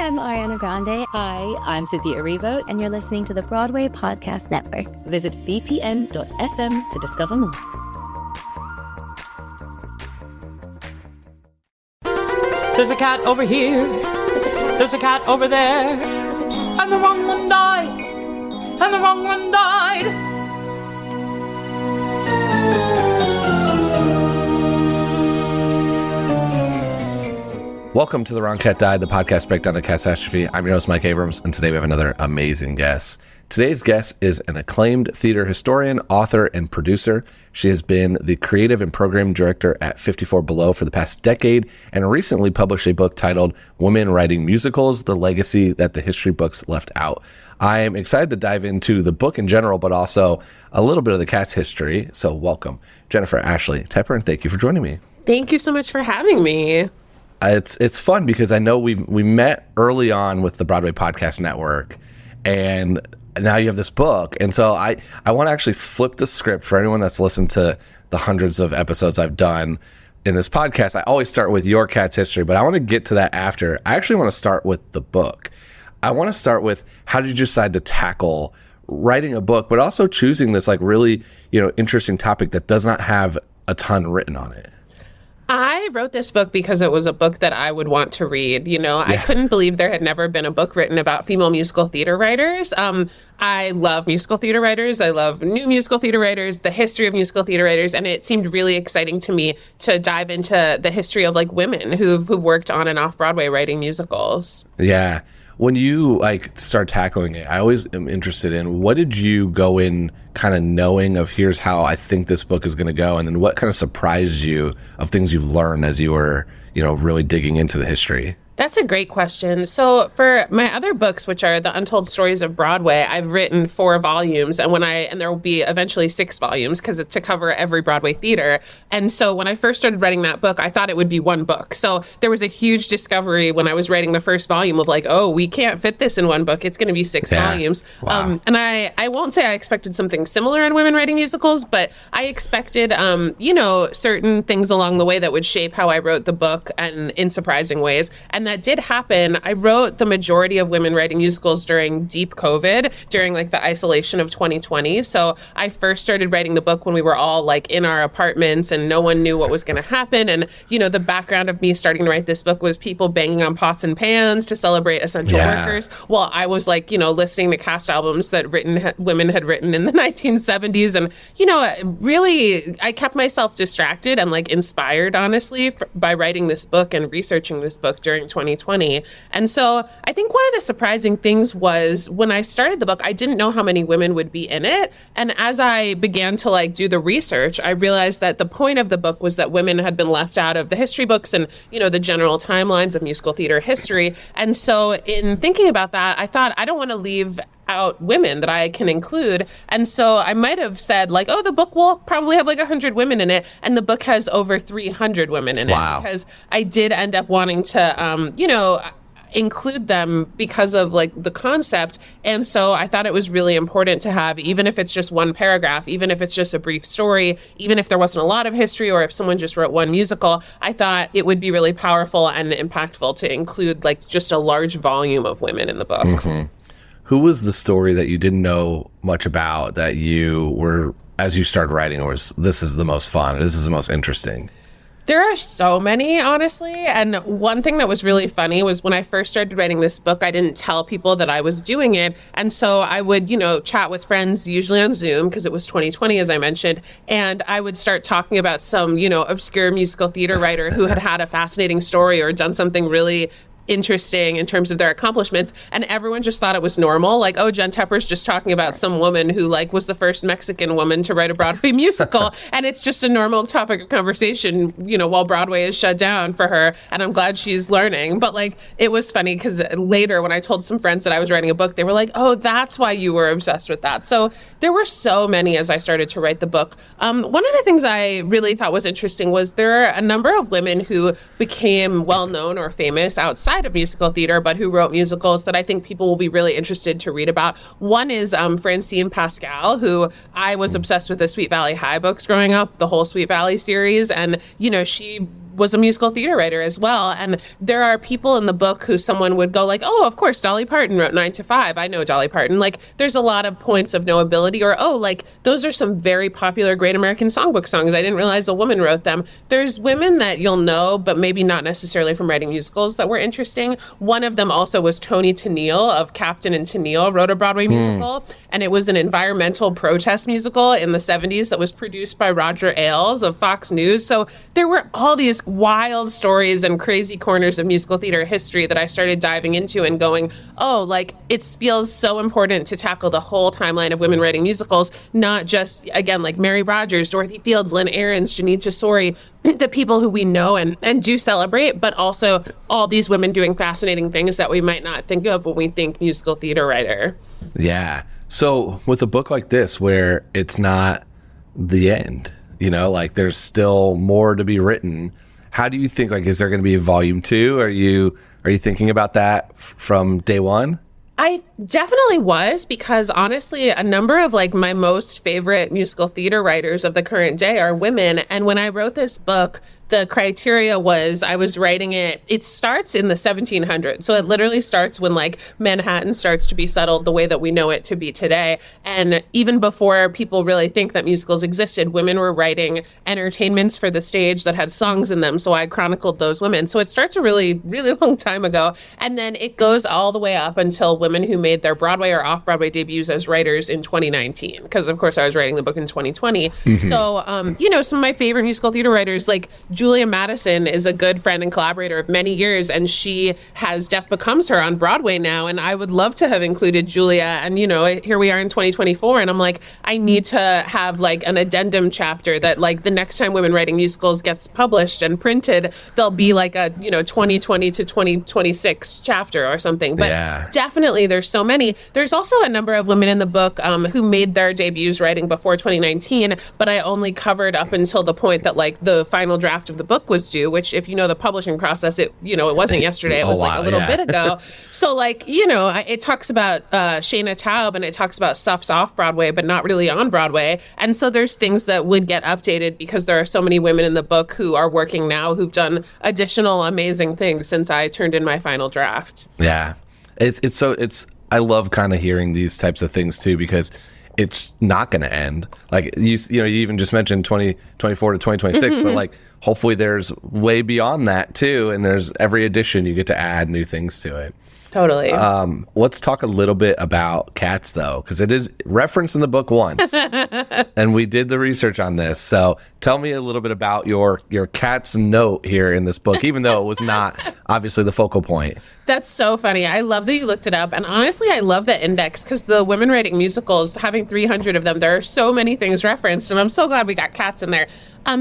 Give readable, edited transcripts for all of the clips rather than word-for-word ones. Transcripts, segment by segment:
I'm Ariana Grande. Hi, I'm Cynthia Erivo. And you're listening to the Broadway Podcast Network. Visit bpn.fm to discover more. There's a cat over here. There's a cat over there. And the wrong one died. And the wrong one died. Welcome to The Wrong Cat Died, the podcast breakdown of catastrophe. I'm your host, Mike Abrams, and today we have another amazing guest. Today's guest is an acclaimed theater historian, author, and producer. She has been the creative and program director at 54 Below for the past decade, and recently published a book titled Women Writing Musicals, The Legacy That the History Books Left Out. I am excited to dive into the book in general, but also a little bit of the cat's history. So welcome, Jennifer Ashley Tepper, and thank you for joining me. Thank you so much for having me. It's fun because I know we met early on with the Broadway Podcast Network, and now you have this book. And so I want to actually flip the script for anyone that's listened to the hundreds of episodes I've done in this podcast. I always start with your cat's history, but I want to get to that after. I actually want to start with the book. I want to start with, how did you decide to tackle writing a book, but also choosing this like really, interesting topic that does not have a ton written on it? I wrote this book because it was a book that I would want to read. I couldn't believe there had never been a book written about female musical theater writers. I love musical theater writers. I love new musical theater writers, the history of musical theater writers. And it seemed really exciting to me to dive into the history of like women who've worked on and off Broadway writing musicals. Yeah. When you start tackling it, I always am interested in, what did you go in kind of knowing of, here's how I think this book is going to go, and then what kind of surprised you of things you've learned as you were, really digging into the history? That's a great question. So for my other books, which are The Untold Stories of Broadway, I've written 4 volumes, and there will be eventually 6 volumes because it's to cover every Broadway theater. And so when I first started writing that book, I thought it would be one book. So there was a huge discovery when I was writing the first volume of we can't fit this in one book. It's going to be 6 volumes. Wow. And I won't say I expected something similar in women writing musicals, but I expected, certain things along the way that would shape how I wrote the book, and in surprising ways. And that did happen. I wrote the majority of women writing musicals during deep COVID, during the isolation of 2020. So I first started writing the book when we were all in our apartments and no one knew what was going to happen. And, the background of me starting to write this book was people banging on pots and pans to celebrate essential workers, while I was listening to cast albums that women had written in the 1970s. And, really, I kept myself distracted and inspired, honestly, by writing this book and researching this book during 2020. And so I think one of the surprising things was when I started the book, I didn't know how many women would be in it. And as I began to do the research, I realized that the point of the book was that women had been left out of the history books and, the general timelines of musical theater history. And so in thinking about that, I thought, I don't want to leave out women that I can include. And so I might have said the book will probably have 100 women in it. And the book has over 300 women in it. Because I did end up wanting to, include them because of the concept. And so I thought it was really important to have, even if it's just one paragraph, even if it's just a brief story, even if there wasn't a lot of history, or if someone just wrote one musical, I thought it would be really powerful and impactful to include just a large volume of women in the book. Mm-hmm. Who was the story that you didn't know much about that you were, as you started writing, this is the most fun, this is the most interesting? There are so many, honestly. And one thing that was really funny was when I first started writing this book, I didn't tell people that I was doing it. And so I would, chat with friends, usually on Zoom, because it was 2020, as I mentioned. And I would start talking about some, obscure musical theater writer who had a fascinating story or done something really interesting in terms of their accomplishments, and everyone just thought it was normal. Jen Tepper's just talking about some woman who was the first Mexican woman to write a Broadway musical, and it's just a normal topic of conversation, while Broadway is shut down for her, and I'm glad she's learning. But it was funny because later when I told some friends that I was writing a book, they were like, oh, that's why you were obsessed with that. So there were so many as I started to write the book. One of the things I really thought was interesting was there are a number of women who became well-known or famous outside of musical theater, but who wrote musicals that I think people will be really interested to read about. One is Francine Pascal, who I was obsessed with the Sweet Valley High books growing up, the whole Sweet Valley series. And, she was a musical theater writer as well. And there are people in the book who someone would go like, oh, of course, Dolly Parton wrote 9 to 5. I know Dolly Parton. Like, there's a lot of points of knowability, or, oh, like, those are some very popular Great American Songbook songs. I didn't realize a woman wrote them. There's women that you'll know, but maybe not necessarily from writing musicals, that were interesting. One of them also was Toni Tennille of Captain and Tennille, wrote a Broadway musical. And it was an environmental protest musical in the 70s that was produced by Roger Ailes of Fox News. So there were all these wild stories and crazy corners of musical theater history that I started diving into and going, oh, like, it feels so important to tackle the whole timeline of women writing musicals, not just, again, like Mary Rodgers, Dorothy Fields, Lynn Ahrens, Janine Tesori, the people who we know and do celebrate, but also all these women doing fascinating things that we might not think of when we think musical theater writer. Yeah. So with a book like this, where it's not the end, you know, like there's still more to be written, how do you think, like, is there going to be a volume 2? Are you thinking about that from day one? I definitely was, because honestly, a number of like my most favorite musical theater writers of the current day are women. And when I wrote this book, the criteria was I was writing it starts in the 1700s. So it literally starts when like Manhattan starts to be settled the way that we know it to be today. And even before people really think that musicals existed, women were writing entertainments for the stage that had songs in them. So I chronicled those women. So it starts a really, really long time ago. And then it goes all the way up until women who made their Broadway or off-Broadway debuts as writers in 2019. Because of course I was writing the book in 2020. So, you know, some of my favorite musical theater writers, like Julia Madison, is a good friend and collaborator of many years, and she has Death Becomes Her on Broadway now, and I would love to have included Julia. And, you know, here we are in 2024, and I'm like, I need to have like an addendum chapter that like the next time Women Writing Musicals gets published and printed, there'll be like a, you know, 2020 to 2026 chapter or something. But definitely there's so many. There's also a number of women in the book who made their debuts writing before 2019, but I only covered up until the point that like the final draft of the book was due, which if you know the publishing process, it wasn't yesterday, it was like a little bit ago. So like, you know, it talks about Shayna Taub, and it talks about stuff's off Broadway, but not really on Broadway. And so there's things that would get updated because there are so many women in the book who are working now who've done additional amazing things since I turned in my final draft. Yeah. I love kind of hearing these types of things too, because it's not going to end. Like you even just mentioned 2024 to 2026, but like hopefully there's way beyond that too, and there's every edition you get to add new things to it. Totally. Let's talk a little bit about Cats, though, because it is referenced in the book once, and we did the research on this. So tell me a little bit about your Cats note here in this book, even though it was not obviously the focal point. That's so funny. I love that you looked it up. And honestly, I love the index because the Women Writing Musicals, having 300 of them, there are so many things referenced. And I'm so glad we got Cats in there.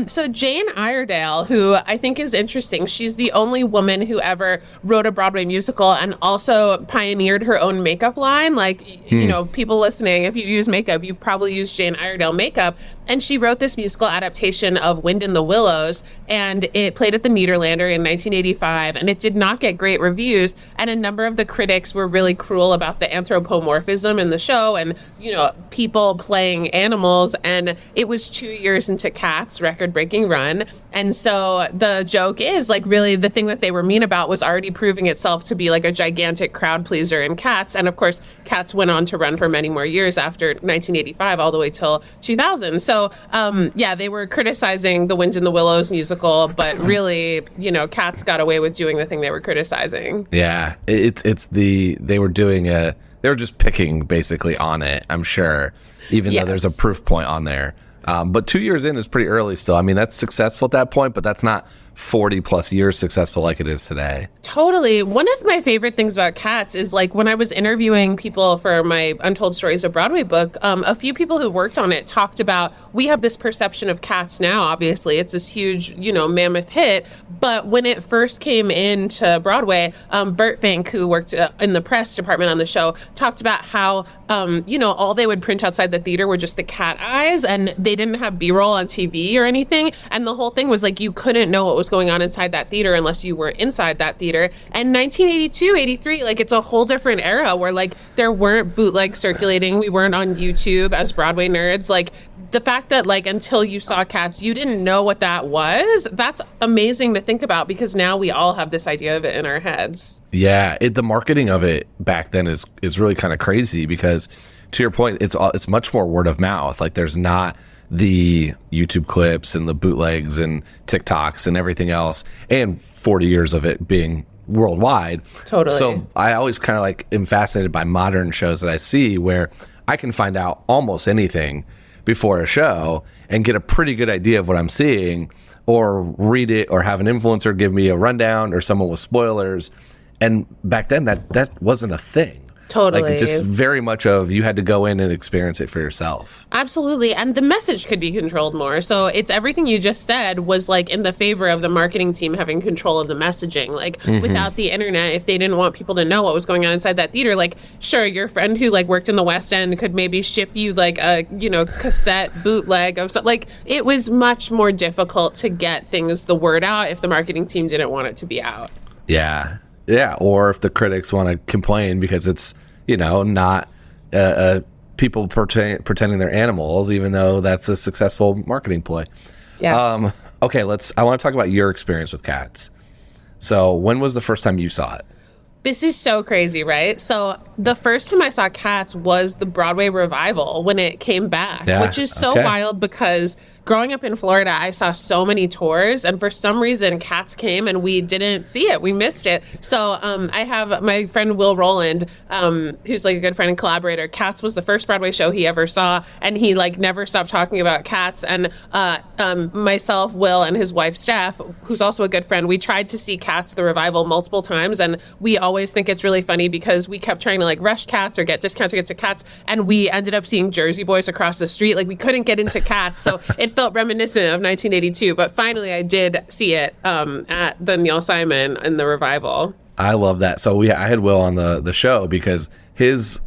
So Jane Iredale, who I think is interesting, she's the only woman who ever wrote a Broadway musical and also pioneered her own makeup line. Like, you know, people listening, if you use makeup, you probably use Jane Iredale makeup. And she wrote this musical adaptation of Wind in the Willows, and it played at the Nederlander in 1985, and it did not get great reviews. And a number of the critics were really cruel about the anthropomorphism in the show and, you know, people playing animals. And it was 2 years into Cats' record-breaking run. And so the joke is, like, really the thing that they were mean about was already proving itself to be like a gigantic crowd pleaser in Cats. And of course, Cats went on to run for many more years after 1985, all the way till 2000. So, they were criticizing the Wind in the Willows musical, but really, you know, Cats got away with doing the thing they were criticizing. Yeah, they were just picking basically on it, I'm sure, even though there's a proof point on there. But 2 years in is pretty early still. I mean, that's successful at that point, but that's not 40 plus years successful like it is today. Totally. One of my favorite things about Cats is, like, when I was interviewing people for my Untold Stories of Broadway book, a few people who worked on it talked about, we have this perception of Cats now, obviously. It's this huge, you know, mammoth hit. But when it first came into Broadway, Bert Fink, who worked in the press department on the show, talked about how, all they would print outside the theater were just the cat eyes, and they didn't have B-roll on TV or anything. And the whole thing was, like, you couldn't know what was going on inside that theater unless you were inside that theater. And 1982, 83, like, it's a whole different era where, like, there weren't bootlegs circulating. We weren't on YouTube as Broadway nerds. Like, the fact that like until you saw Cats, you didn't know what that was, that's amazing to think about, because now we all have this idea of it in our heads. Yeah, the marketing of it back then is really kind of crazy, because to your point, it's much more word of mouth. Like there's not the YouTube clips and the bootlegs and TikToks and everything else, and 40 years of it being worldwide. Totally. So I always kind of like am fascinated by modern shows that I see where I can find out almost anything before a show and get a pretty good idea of what I'm seeing, or read it, or have an influencer give me a rundown, or someone with spoilers. And back then that wasn't a thing. Totally. Like, it's just very much of, you had to go in and experience it for yourself. Absolutely. And the message could be controlled more. So it's everything you just said was like in the favor of the marketing team having control of the messaging. Like without the internet, if they didn't want people to know what was going on inside that theater, like sure, your friend who like worked in the West End could maybe ship you like a, cassette bootleg of something. Like it was much more difficult to get the word out if the marketing team didn't want it to be out. Yeah. Yeah, or if the critics want to complain because it's, not people pretending they're animals, even though that's a successful marketing ploy. Yeah. Okay, I want to talk about your experience with Cats. So when was the first time you saw it? This is so crazy, right? So the first time I saw Cats was the Broadway revival when it came back, which is so wild because growing up in Florida, I saw so many tours, and for some reason Cats came and we didn't see it. We missed it. So I have my friend Will Rowland, who's like a good friend and collaborator. Cats was the first Broadway show he ever saw, and he like never stopped talking about Cats. And myself, Will, and his wife Steph, who's also a good friend, we tried to see Cats the revival multiple times, and we always think it's really funny because we kept trying to like rush Cats or get discount tickets to Cats, and we ended up seeing Jersey Boys across the street. Like we couldn't get into Cats, so it felt reminiscent of 1982. But finally, I did see it at the Neil Simon in the revival. I love that. So I had Will on the show because his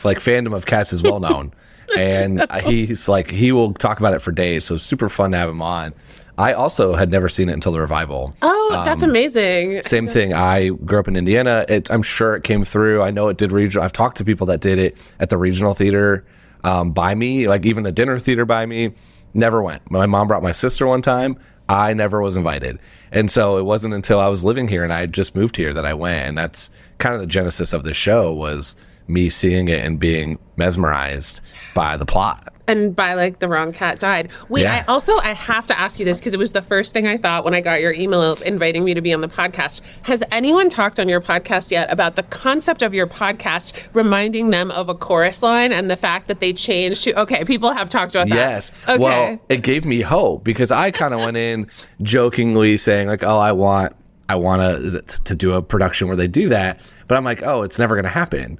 like fandom of Cats is well known, and he's like, he will talk about it for days. So super fun to have him on. I also had never seen it until the revival. Oh, that's amazing. Same thing. I grew up in Indiana. I'm sure it came through. I know it did regional. I've talked to people that did it at the regional theater by me, like even a dinner theater by me. Never went. My mom brought my sister one time. I never was invited. And so it wasn't until I was living here and I had just moved here that I went. And that's kind of the genesis of the show, was me seeing it and being mesmerized by the plot. And by like the wrong cat died. Wait, yeah. I have to ask you this because it was the first thing I thought when I got your email inviting me to be on the podcast. Has anyone talked on your podcast yet about the concept of your podcast reminding them of a chorus line and the fact that they changed to, okay, people have talked about that. Yes. Okay. Well, it gave me hope because I kind of went in jokingly saying like, oh, I want to do a production where they do that. But I'm like, oh, it's never going to happen.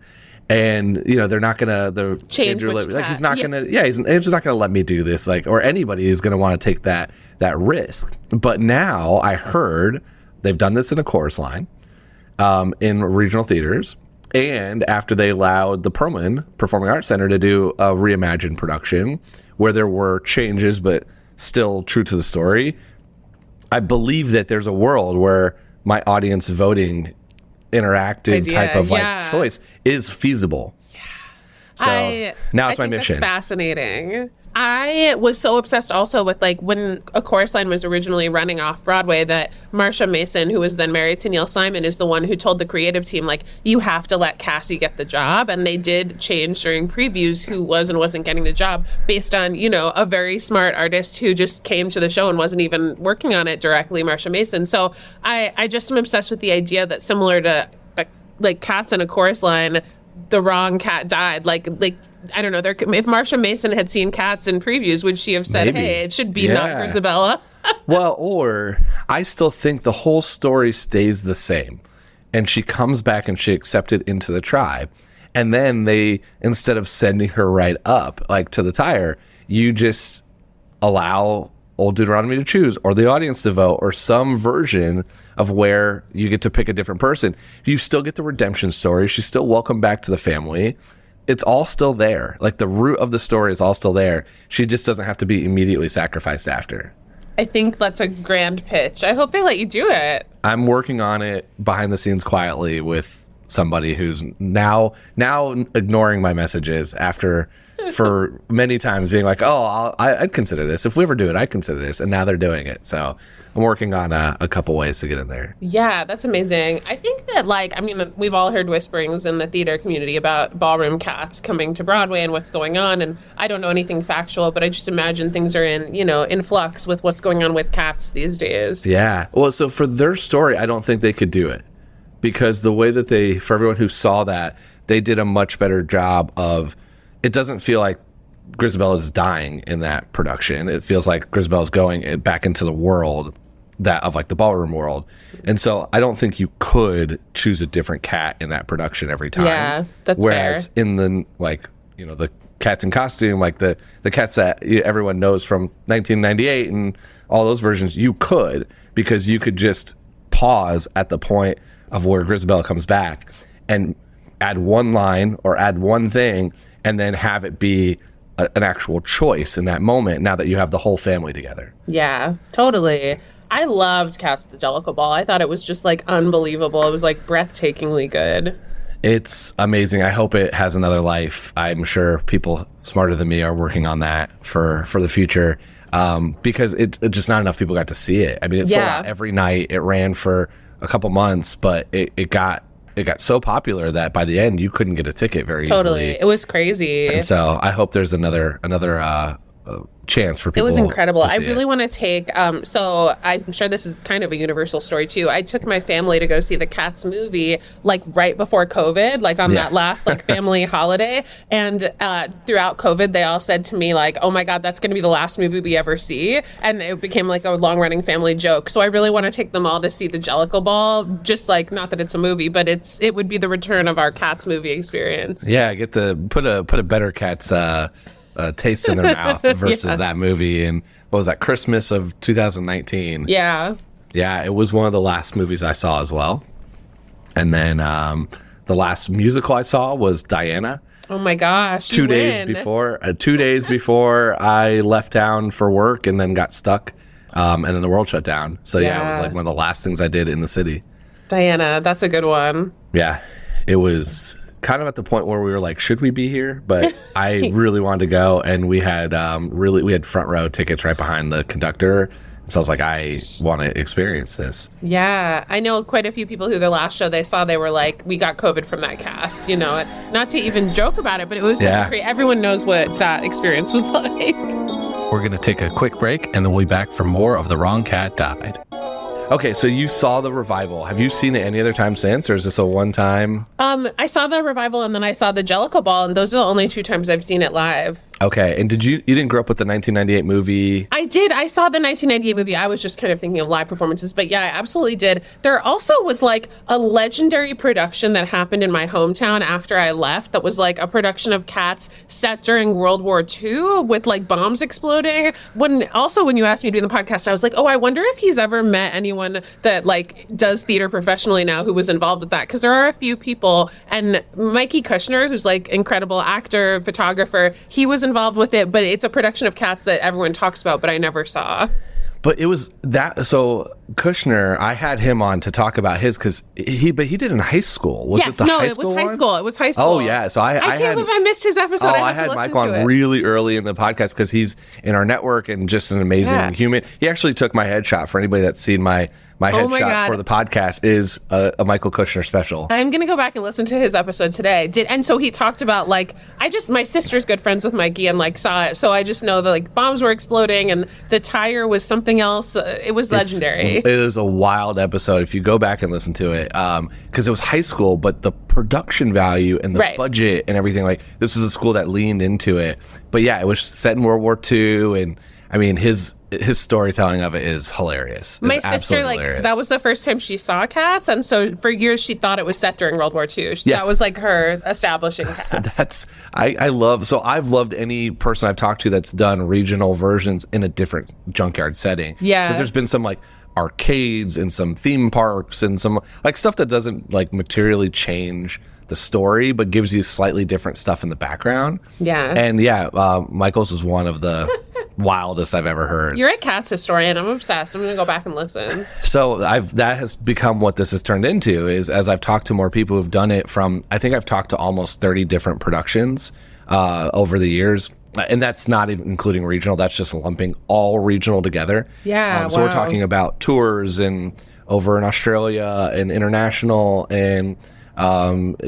And they're not gonna change Andrew, like he's not gonna he's not gonna let me do this, like, or anybody is gonna want to take that risk. But now I heard they've done this in a chorus line in regional theaters, and after they allowed the Perlman Performing Arts Center to do a reimagined production where there were changes but still true to the story, I believe that there's a world where my audience voting interactive type of like choice is feasible. Yeah. So now it's my mission. That's fascinating. I was so obsessed also with like when A Chorus Line was originally running off Broadway that Marsha Mason, who was then married to Neil Simon, is the one who told the creative team, like, you have to let Cassie get the job. And they did change during previews who was and wasn't getting the job based on, a very smart artist who just came to the show and wasn't even working on it directly, Marsha Mason. So I just am obsessed with the idea that similar to like Cats and A Chorus Line, the wrong cat died. Like I don't know. If Marsha Mason had seen Cats in previews, would she have said, maybe. Hey, it should be not Grisabella? Well, or I still think the whole story stays the same. And she comes back and she accepted into the tribe. And then they, instead of sending her right up, like to the tire, you just allow Old Deuteronomy to choose, or the audience to vote, or some version of where you get to pick a different person. You still get the redemption story. She's still welcome back to the family. It's all still there. Like the root of the story is all still there. She just doesn't have to be immediately sacrificed after. I think that's a grand pitch. I hope they let you do it. I'm working on it behind the scenes quietly with somebody who's now ignoring my messages after for many times being like, oh, I'd consider this. If we ever do it, I'd consider this. And now they're doing it. So I'm working on a couple ways to get in there. Yeah, that's amazing. I think that, we've all heard whisperings in the theater community about ballroom cats coming to Broadway and what's going on. And I don't know anything factual, but I just imagine things are in flux with what's going on with cats these days. Yeah. Well, so for their story, I don't think they could do it because the way that for everyone who saw that, they did a much better job of, it doesn't feel like Grisabella is dying in that production. It feels like Grisabella's going back into the world of the ballroom world. And so I don't think you could choose a different cat in that production every time. Yeah, that's Whereas fair. in the the cats in costume, the cats that everyone knows from 1998 and all those versions, you could, because you could just pause at the point of where Grisabella comes back and add one line or add one thing and then have it be an actual choice in that moment now that you have the whole family together. Yeah, totally. I loved Cats at the Jellicle Ball. I thought it was just unbelievable. It was breathtakingly good. It's amazing. I hope it has another life. I'm sure people smarter than me are working on that for the future because it just not enough people got to see it. I mean, it sold out every night. It ran for a couple months, but it got so popular that by the end you couldn't get a ticket very Totally. easily. It was crazy. And so I hope there's another chance for people. It was incredible. I see really it. want to take, so I'm sure this is kind of a universal story too. I took my family to go see the Cats movie right before COVID, on that last family holiday. And throughout COVID, they all said to me oh my God, that's going to be the last movie we ever see. And it became a long running family joke. So I really want to take them all to see the Jellicle Ball, just not that it's a movie, but it would be the return of our Cats movie experience. Yeah, I get to put a better Cats taste in their mouth versus that movie. And what was that, Christmas of 2019? Yeah, it was one of the last movies I saw as well. And then the last musical I saw was Diana. Oh my gosh, 2 days before I left town for work and then got stuck and then the world shut down. So it was one of the last things I did in the city. Diana, that's a good one. Yeah, it was kind of at the point where we were should we be here? But I really wanted to go, and we had we had front row tickets right behind the conductor. So I was I want to experience this. Yeah, I know quite a few people who their last show they saw, they were we got COVID from that cast. Not to even joke about it, but it was such a great. Everyone knows what that experience was like. We're gonna take a quick break, and then we'll be back for more of The Wrong Cat Died. Okay, so you saw the revival. Have you seen it any other time since, or is this a one-time? I saw the revival, and then I saw the Jellicle Ball, and those are the only 2 times I've seen it live. Okay, and you didn't grow up with the 1998 movie? I did. I saw the 1998 movie. I was just kind of thinking of live performances, but yeah, I absolutely did. There also was a legendary production that happened in my hometown after I left that was a production of Cats set during World War II with bombs exploding. When you asked me to do the podcast, I was oh, I wonder if he's ever met anyone that does theater professionally now who was involved with that, because there are a few people, and Mikey Kushner, who's incredible actor, photographer, he was involved with it, but it's a production of Cats that everyone talks about, but I never saw. But it was that. So Kushner, I had him on to talk about his because he did in high school. Was it the high school? It was high school. It was high school. Oh yeah. So I can't believe I missed his episode. I had Mike on really early in the podcast because he's in our network and just an amazing human. He actually took my headshot. For anybody that's seen my headshot for the podcast is a Michael Kushner special. I'm gonna go back and listen to his episode today. And so he talked about my sister's good friends with Mikey and saw it, so I just know that bombs were exploding and the tire was something else. It was legendary. It is a wild episode if you go back and listen to it, because it was high school, but the production value and the budget and everything, this is a school that leaned into it. But yeah, it was set in World War II, and I mean his storytelling of it is hilarious. My sister, hilarious. That was the first time she saw Cats, and so for years she thought it was set during World War II. That was her establishing Cats. I've loved any person I've talked to that's done regional versions in a different junkyard setting. Yeah, because there's been some arcades and some theme parks and some stuff that doesn't materially change the story, but gives you slightly different stuff in the background. Yeah. And Michael's was one of the wildest I've ever heard. You're a Cats historian. I'm obsessed. I'm going to go back and listen. So that has become what this has turned into, is as I've talked to more people who've done it from, I think I've talked to almost 30 different productions over the years. And that's not even including regional. That's just lumping all regional together. Yeah, So we're talking about tours and over in Australia and international and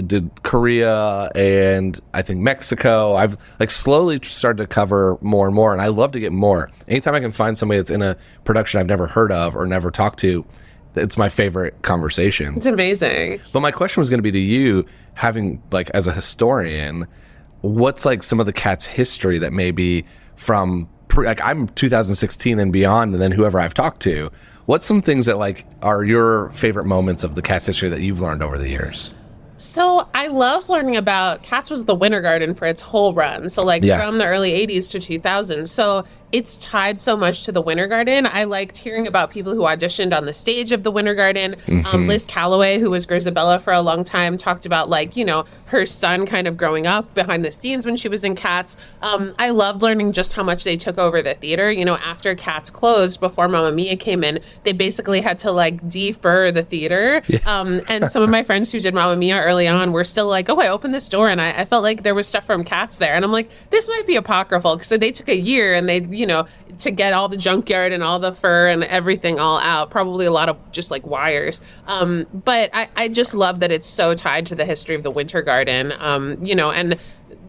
did Korea and I think Mexico. I've like slowly started to cover more and more, and I love to get more. Anytime I can find somebody that's in a production I've never heard of or never talked to, it's my favorite conversation. It's amazing. But my question was going to be to you, having like as a historian, what's like some of the Cats history that maybe from like I'm 2016 and beyond, and then whoever I've talked to, what's some things that like are your favorite moments of the Cats history that you've learned over the years? So I loved learning about Cats was the Winter Garden for its whole run. So like from the early 80s to 2000s. So it's tied so much to the Winter Garden. I liked hearing about people who auditioned on the stage of the Winter Garden. Liz Calloway, who was Grisabella for a long time, talked about like, you know, her son kind of growing up behind the scenes when she was in Cats. I loved learning just how much they took over the theater. You know, after Cats closed, before Mamma Mia came in, they basically had to like defer the theater. And some of my friends who did Mamma Mia early on were still like, oh, I opened this door and I felt like there was stuff from Cats there. And I'm like, this might be apocryphal. So they took a year and they, you know, to get all the junkyard and all the fur and everything all out, probably a lot of just like wires. But I just love that it's so tied to the history of the Winter Garden, you know, and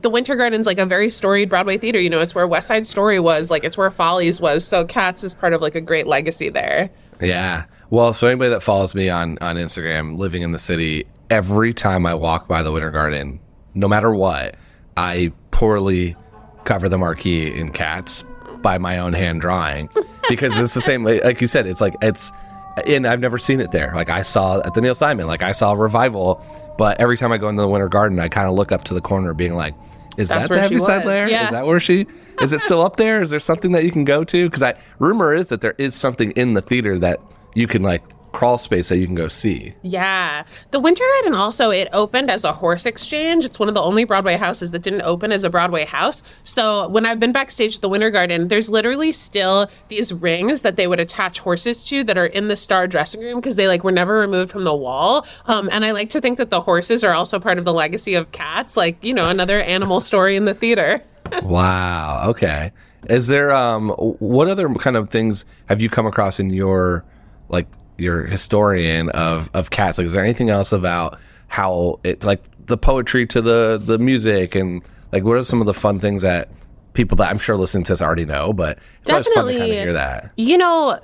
the Winter Garden's like a very storied Broadway theater. You know, it's where West Side Story was, like it's where Follies was. So Cats is part of like a great legacy there. Yeah. Well, so anybody that follows me on Instagram, living in the city, every time I walk by the Winter Garden, no matter what, I poorly cover the marquee in Cats by my own hand drawing, because it's the same, like you said, it's like, it's, and I've never seen it there. Like I saw at the Neil Simon, like I saw a revival, but every time I go into the Winter Garden, I kind of look up to the corner being like, is that the Heaviside Lair? Yeah. Is that where is it still up there? Is there something that you can go to? Because rumor is that there is something in the theater that you can like crawl space that you can go see. Yeah. The Winter Garden also, it opened as a horse exchange. It's one of the only Broadway houses that didn't open as a Broadway house. So when I've been backstage at the Winter Garden, there's literally still these rings that they would attach horses to that are in the star dressing room because they like were never removed from the wall. And I like to think that the horses are also part of the legacy of Cats, like, you know, another animal story in the theater. Wow. Okay. Is there, what other kind of things have you come across in your, like, your historian of Cats? Like, is there anything else about how it, like the poetry to the music, and like what are some of the fun things that people that I'm sure listening to this already know, but it's always fun to kind of hear that. You know,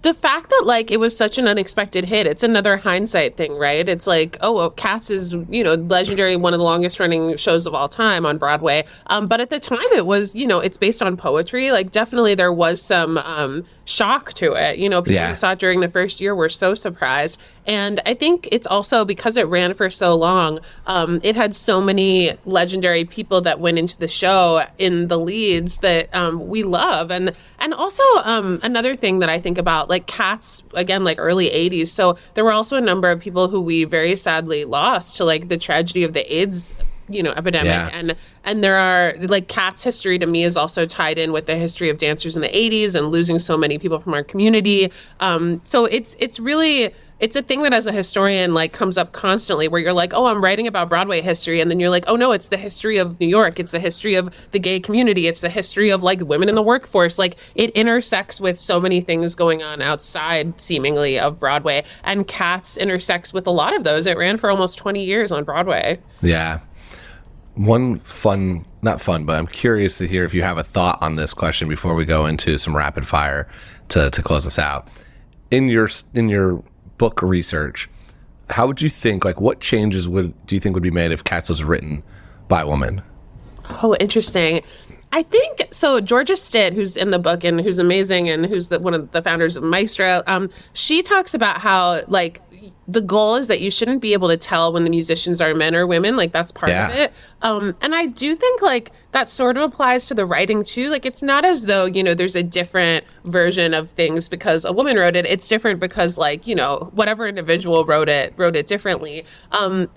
the fact that like it was such an unexpected hit, it's another hindsight thing, right? It's like, oh, well, Cats is, you know, legendary, one of the longest running shows of all time on Broadway. But at the time it was, you know, it's based on poetry. Like definitely there was some shock to it. You know, people who saw it during the first year were so surprised. And I think it's also because it ran for so long, it had so many legendary people that went into the show in the leads that we love. And also another thing that I think about, like Cats, again, like early 80s. So there were also a number of people who we very sadly lost to like the tragedy of the AIDS, you know, epidemic. And there are like Cats history to me is also tied in with the history of dancers in the 80s and losing so many people from our community. So it's really, it's a thing that as a historian like comes up constantly where you're like, oh, I'm writing about Broadway history. And then you're like, oh no, it's the history of New York. It's the history of the gay community. It's the history of like women in the workforce. Like it intersects with so many things going on outside seemingly of Broadway, and Cats intersects with a lot of those. It ran for almost 20 years on Broadway. Yeah. One fun, not fun, but I'm curious to hear if you have a thought on this question before we go into some rapid fire to close us out. In your book research, how would you think, like what changes do you think would be made if Cats was written by a woman? Oh, interesting. I think so. Georgia Stitt, who's in the book and who's amazing and who's one of the founders of Maestra, she talks about how like the goal is that you shouldn't be able to tell when the musicians are men or women. Like, that's part of it. And I do think, like, that sort of applies to the writing, too. Like, it's not as though, you know, there's a different version of things because a woman wrote it. It's different because, like, you know, whatever individual wrote it differently.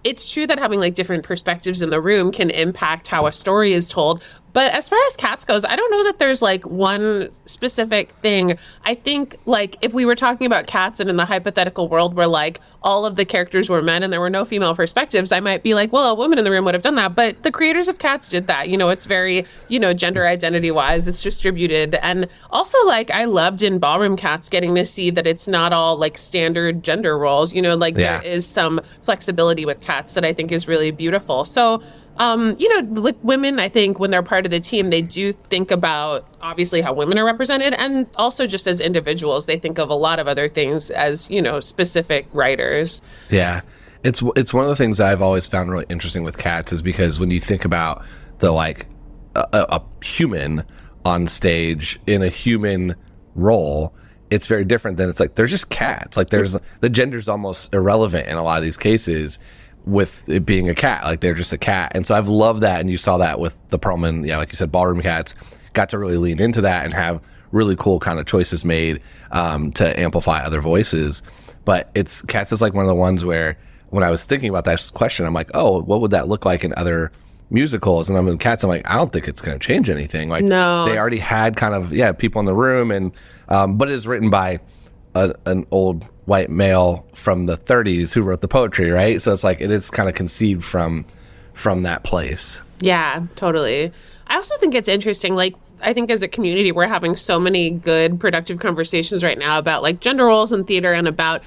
It's true that having, like, different perspectives in the room can impact how a story is told. But as far as Cats goes, I don't know that there's, like, one specific thing. I think, like, if we were talking about Cats and in the hypothetical world where, like, all of the characters were men and there were no female perspectives, I might be like, well, a woman in the room would have done that. But the creators of Cats did that. You know, it's very, you know, gender identity-wise, it's distributed. And also, like, I loved in Ballroom Cats getting to see that it's not all, like, standard gender roles. You know, like, there is some flexibility with Cats that I think is really beautiful. So, you know, like, women, I think when they're part of the team, they do think about obviously how women are represented, and also just as individuals, they think of a lot of other things as, you know, specific writers. Yeah. It's one of the things I've always found really interesting with Cats is because when you think about the, like, a human on stage in a human role, it's very different than it's like, they're just cats. Like, there's the gender's almost irrelevant in a lot of these cases with it being a cat. Like, they're just a cat. And so I've loved that. And you saw that with the Perlman, like you said, Ballroom Cats got to really lean into that and have really cool kind of choices made to amplify other voices. But Cats is like one of the ones where when I was thinking about that question, I'm like, oh, what would that look like in other musicals? And I'm in Cats, I'm like, I don't think it's going to change anything. Like, no. They already had kind of, people in the room, and but it is written by an old white male from the 30s who wrote the poetry, right? So it's like, it is kind of conceived from that place. Yeah, totally. I also think it's interesting, like, I think as a community, we're having so many good, productive conversations right now about, like, gender roles in theater and about,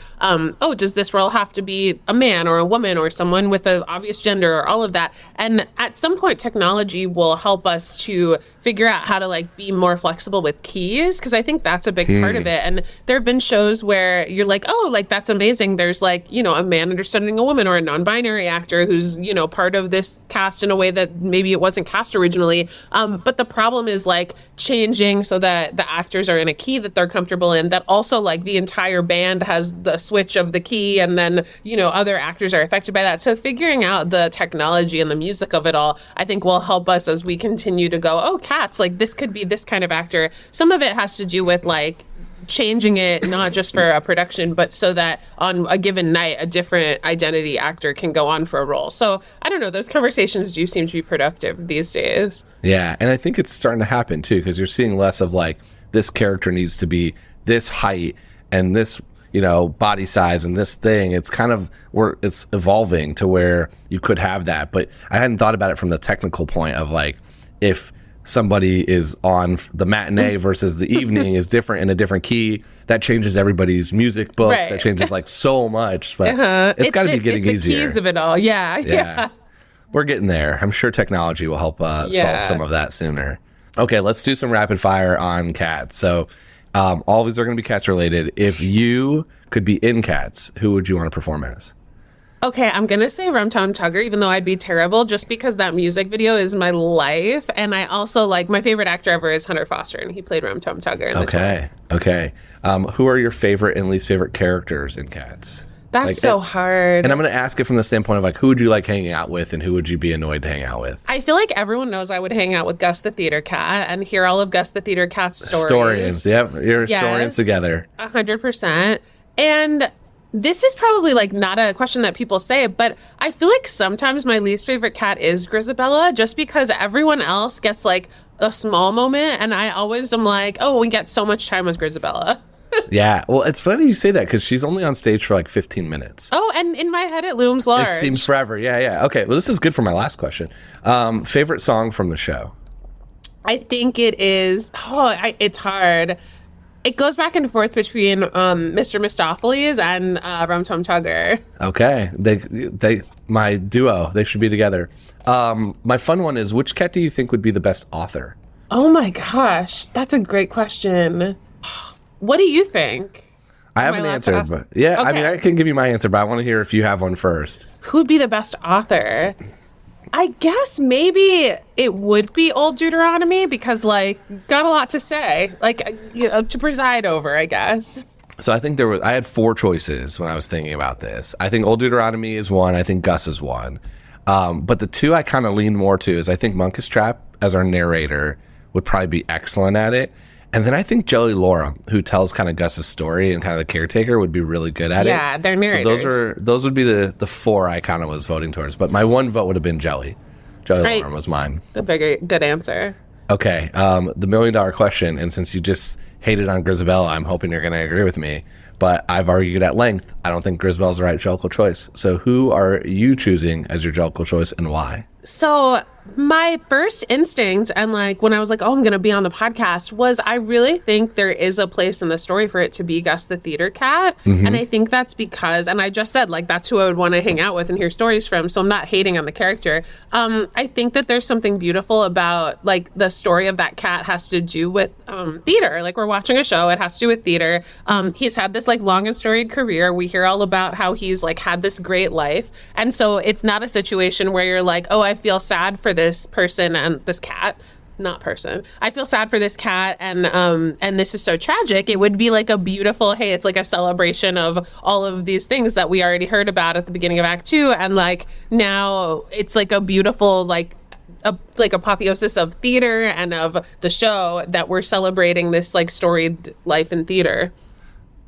does this role have to be a man or a woman or someone with an obvious gender or all of that? And at some point, technology will help us to figure out how to, like, be more flexible with keys, because I think that's a big part of it. And there have been shows where you're like, oh, like, that's amazing. There's, like, you know, a man understudying a woman or a non-binary actor who's, you know, part of this cast in a way that maybe it wasn't cast originally. But the problem is, like, changing so that the actors are in a key that they're comfortable in, that also, like, the entire band has the switch of the key, and then, you know, other actors are affected by that. So figuring out the technology and the music of it all, I think, will help us as we continue to go, oh, Cats, like, this could be this kind of actor. Some of it has to do with, like, changing it not just for a production, but so that on a given night a different identity actor can go on for a role. So I don't know, those conversations do seem to be productive these days. Yeah, and I think it's starting to happen too, because you're seeing less of, like, this character needs to be this height and this, you know, body size and this thing. It's kind of where it's evolving to where you could have that. But I hadn't thought about it from the technical point of, like, if somebody is on the matinee versus the evening is different in a different key, that changes everybody's music book. Right. That changes, like, so much. But it's got to be getting easier. The keys of it all. Yeah. We're getting there. I'm sure technology will help solve some of that sooner. Okay, let's do some rapid fire on Cats. So all of these are going to be Cats related. If you could be in Cats, who would you want to perform as? Okay, I'm going to say Rum Tum Tugger, even though I'd be terrible, just because that music video is my life. And I also, like, my favorite actor ever is Hunter Foster, and he played Rum Tum Tugger in the Okay. Who are your favorite and least favorite characters in Cats? That's, like, so hard. And I'm going to ask it from the standpoint of, like, who would you like hanging out with and who would you be annoyed to hang out with? I feel like everyone knows I would hang out with Gus the Theater Cat and hear all of Gus the Theater Cat's stories. Historians. Yep, you're historians together. 100%. And this is probably, like, not a question that people say, but I feel like sometimes my least favorite cat is Grisabella, just because everyone else gets, like, a small moment, and I always am like, oh, we get so much time with Grisabella. Yeah, well, it's funny you say that, because she's only on stage for, like, 15 minutes. Oh, and in my head it looms large. It seems forever. Yeah. Okay, well, this is good for my last question. Favorite song from the show? I think it is, it's hard. It goes back and forth between Mr. Mistopheles and Rum Tum Tugger. Okay. They my duo, they should be together. My fun one is, which cat do you think would be the best author? Oh my gosh, that's a great question. What do you think? I haven't answered, but yeah, okay. I mean, I can give you my answer, but I want to hear if you have one first. Who'd be the best author? I guess maybe it would be Old Deuteronomy, because, like, got a lot to say, like, you know, to preside over, I guess. So I think I had 4 choices when I was thinking about this. I think Old Deuteronomy is one. I think Gus is one. But the 2 I kind of lean more to is I think Monkus Trap as our narrator would probably be excellent at it. And then I think Jelly Laura, who tells kind of Gus's story and kind of the caretaker, would be really good at it. Yeah, they're narrators. So those would be the 4 I kind of was voting towards. But my 1 vote would have been Jelly. Jelly Laura was mine. The bigger good answer. Okay, the $1 million question, and since you just hated on Grisabella, I'm hoping you're going to agree with me. But I've argued at length, I don't think Grisabella's the right Jellicle choice. So who are you choosing as your Jellicle choice and why? So my first instinct, and like when I was like, oh, I'm going to be on the podcast, was I really think there is a place in the story for it to be Gus the theater cat. Mm-hmm. And I think that's because, and I just said, like, that's who I would want to hang out with and hear stories from. So I'm not hating on the character. I think that there's something beautiful about like the story of that cat has to do with theater. Like we're watching a show, it has to do with theater. He's had this like long and storied career. We hear all about how he's like had this great life. And so it's not a situation where you're like, oh, I feel sad for this person and this cat. Not person. I feel sad for this cat and this is so tragic. It would be like a beautiful, hey, it's like a celebration of all of these things that we already heard about at the beginning of Act 2. And like now it's like a beautiful like apotheosis of theater and of the show that we're celebrating this like storied life in theater.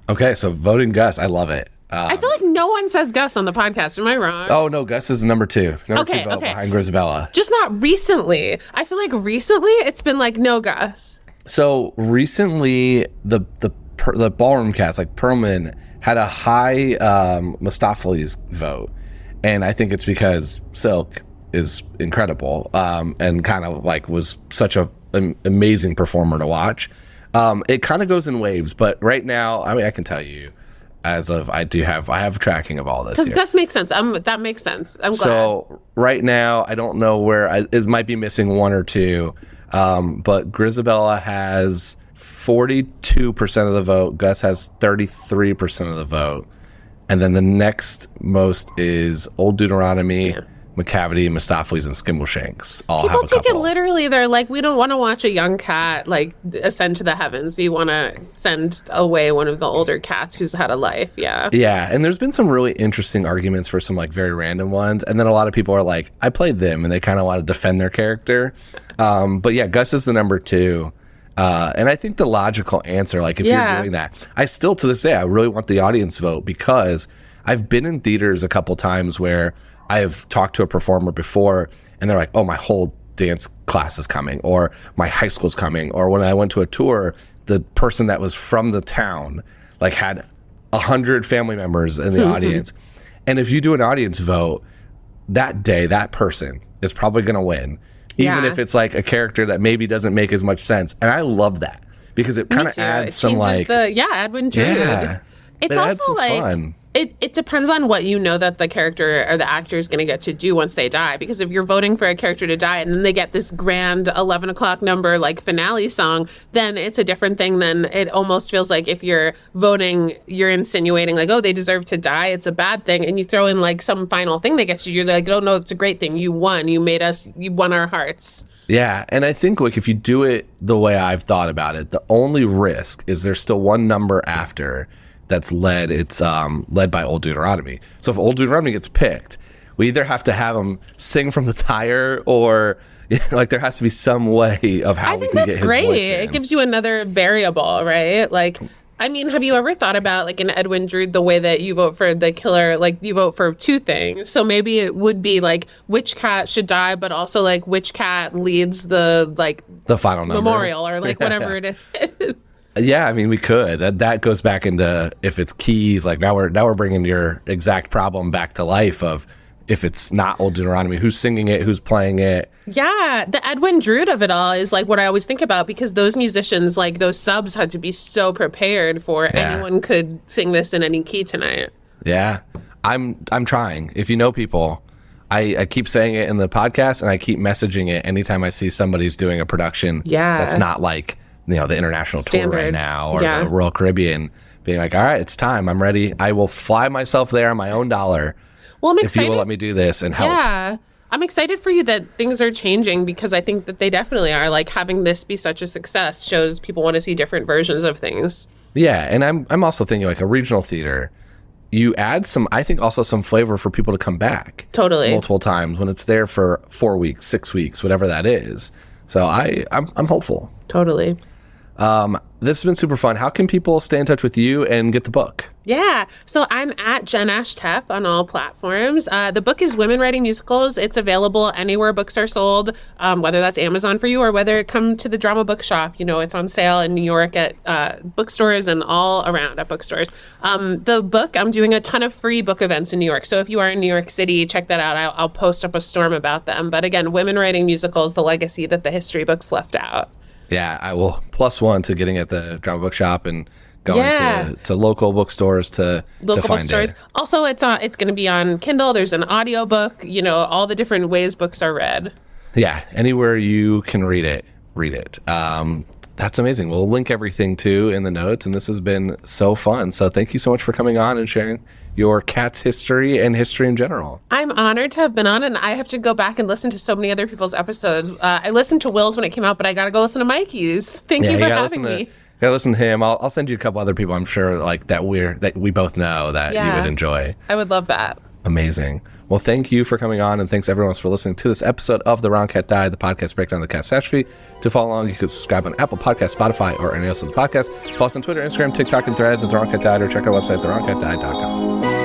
Okay, so voting Gus, I love it. I feel like no one says Gus on the podcast. Am I wrong? Oh, no, Gus is number 2. Number 2 vote behind Grisabella. Just not recently. I feel like recently it's been like, no, Gus. So recently, the ballroom cats, like Perlman, had a high Mistopheles vote. And I think it's because Silk is incredible and kind of like was such an amazing performer to watch. It kind of goes in waves, but right now, I mean, I can tell you, as of I have tracking of all this. Because Gus makes sense. That makes sense. I'm glad. So right now, I don't know where it might be missing 1 or 2, but Grisabella has 42% of the vote. Gus has 33% of the vote, and then the next most is Old Deuteronomy. Yeah. McCavity, Mistopheles, and Skimbleshanks all People have a couple. take it literally. They're like, we don't want to watch a young cat like ascend to the heavens. We want to send away one of the older cats who's had a life. Yeah. Yeah, and there's been some really interesting arguments for some like very random ones, and then a lot of people are like, I played them, and they kind of want to defend their character. But yeah, Gus is the number 2. And I think the logical answer, like if you're doing that, I still to this day, I really want the audience vote because I've been in theaters a couple times where I've talked to a performer before and they're like, oh, my whole dance class is coming, or my high school's coming, or when I went to a tour, the person that was from the town like had 100 family members in the audience. And if you do an audience vote that day, that person is probably going to win, even if it's like a character that maybe doesn't make as much sense. And I love that because it kind of adds some like Edwin Drood. Yeah, it's also like fun. It depends on what you know that the character or the actor is going to get to do once they die. Because if you're voting for a character to die and then they get this grand 11 o'clock number like finale song, then it's a different thing than it almost feels like if you're voting, you're insinuating like, oh, they deserve to die. It's a bad thing. And you throw in like some final thing that gets you. You're like, oh, no, it's a great thing. You won. You won our hearts. Yeah. And I think like if you do it the way I've thought about it, the only risk is there's still one number after that's led. It's led by Old Deuteronomy. So if Old Deuteronomy gets picked, we either have to have him sing from the tire, or like there has to be some way of how we can get his voice in. I think that's great. It gives you another variable, right? Like, I mean, have you ever thought about like an Edwin Drood, the way that you vote for the killer, like you vote for 2 things? So maybe it would be like which cat should die, but also like which cat leads the final number. Memorial or like whatever it is. Yeah, I mean, we could. That goes back into if it's keys. Like now we're bringing your exact problem back to life of if it's not Old Deuteronomy, who's singing it, who's playing it. Yeah, the Edwin Drood of it all is like what I always think about, because those musicians, like those subs, had to be so prepared for anyone could sing this in any key tonight. Yeah, I'm trying. If you know people, I keep saying it in the podcast and I keep messaging it anytime I see somebody's doing a production that's not like, the international tour right now or the Royal Caribbean, being like, all right, it's time. I'm ready. I will fly myself there on my own dollar. Well, I'm excited. If you will let me do this and help. Yeah. I'm excited for you that things are changing, because I think that they definitely are. Like having this be such a success shows people want to see different versions of things. Yeah, and I'm also thinking like a regional theater. You add some, I think, also some flavor for people to come back. Totally. Multiple times when it's there for 4 weeks, 6 weeks, whatever that is. So I'm hopeful. Totally. This has been super fun. How can people stay in touch with you and get the book? Yeah. So I'm at Jen Ash Tep on all platforms. The book is Women Writing Musicals. It's available anywhere books are sold, whether that's Amazon for you or whether it come to the Drama Bookshop. You know, it's on sale in New York at bookstores and all around at bookstores. The book, I'm doing a ton of free book events in New York. So if you are in New York City, check that out. I'll post up a storm about them. But again, Women Writing Musicals, the legacy that the history books left out. Yeah, I will +1 to getting at the Drama Bookshop and going to local bookstores to find bookstores. it. Also, it's going to be on Kindle. There's an audiobook, you know, all the different ways books are read. Yeah, anywhere you can read it, read it. That's amazing. We'll link everything too in the notes, and this has been so fun. So thank you so much for coming on and sharing your cat's history and history in general. I'm honored to have been on, and I have to go back and listen to so many other people's episodes. I listened to Will's when it came out, but I got to go listen to Mikey's. Thank you for having me. You gotta listen to him. I'll send you a couple other people I'm sure like that we both know that you would enjoy. I would love that. Amazing. Well, thank you for coming on, and thanks everyone else for listening to this episode of The Wrong Cat Died, the podcast breakdown of the catastrophe. To follow along, you can subscribe on Apple Podcasts, Spotify, or any else of the podcast. Follow us on Twitter, Instagram, TikTok, and Threads at The Wrong Cat Died, or check our website, thewrongcatdied.com.